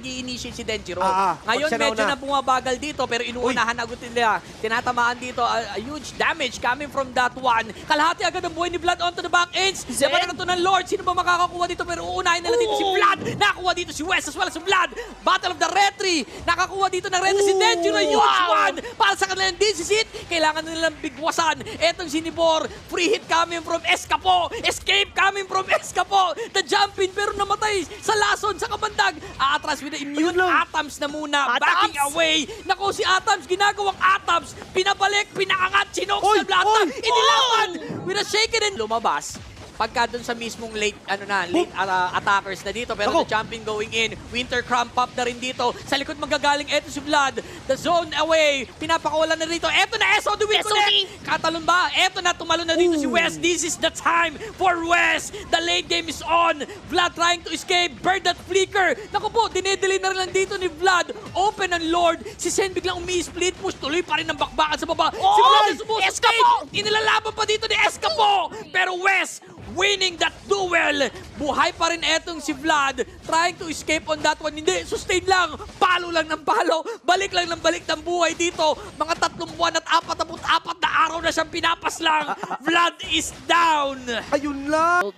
mag-i-initiate si Denjiro. pag Ngayon siya medyo nauna. na bumabagal dito pero inuunahan agad nila. Tinatamaan dito a huge damage coming from that one. Kalahati agad ang buhay ni Vlad onto the back ends. Laban na to ng Lord. Sino ba makakakuha dito pero uunahin nila dito si Vlad. Nakakuha dito si West as well as si Vlad. Battle of the Retri. Nakakuha dito ng Retri si Denjiro. Huge one. Para sa kanila this is it. Kailangan nilang bigwasan. Etong sinibor. Free hit coming from Escapo. Escape coming from Escapo. The jump in pero namatay sa lason sa kabandag. Aatras with the immune. Atoms na muna. Backing away. Nako si Atoms. Ginagawang Atoms. Pinabalik. Pinakangat. Sinok sa Blata. Inilapan. With a shaken and lumabas. Pagka dun sa mismong late attackers na dito. Pero the jumping going in. Winter Cramp up na rin dito. Sa likod magagaling. Eto si Vlad. The zone away. Pinapakawalan na rito. Eto na SOD will connect. Katalon ba? Eto na tumalon na dito si West. This is the time for West. The late game is on. Vlad trying to escape. Bird that flicker. Naku po, dinedelay na rin lang dito ni Vlad. Open ang Lord. Si Sen biglang umi-split push. Tuloy pa rin ang bakbakan sa baba. Si Vlad is sumuscape. Inilalaban pa dito ni Escapo. Pero West winning that duel. Buhay pa rin etong si Vlad. Trying to escape on that one. Hindi, sustain lang. Palo lang ng palo. Balik lang ng balik ng buhay dito. Mga 3 buwan at 44 na araw na siyang pinapaslang. Vlad is down. Ayun lang.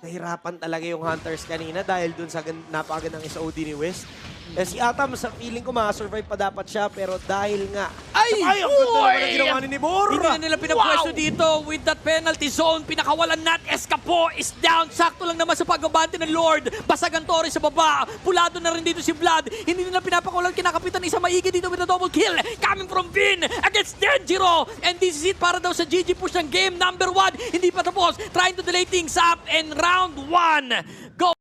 Nahirapan talaga yung Hunters kanina dahil dun sa napakagandang SOD ni West. Eh, si Atam, sa feeling ko makasurvive pa dapat siya, pero dahil nga... Ay! Ang ganda naman ang ginawa ni Nibor! Hindi na nila pinapwesto dito with that penalty zone. Pinakawalan nat. Escapo is down. Sakto lang naman sa pagbabante ng Lord. Basagan Torres sa baba. Pulado na rin dito si Vlad. Hindi nila pinapakawalan kinakapitan. Isa maigi dito with a double kill. Coming from Vin against Denjiro. And this is it para daw sa GG push ng game number 1. Hindi pa tapos. Trying to delay things up. And round 1. Go!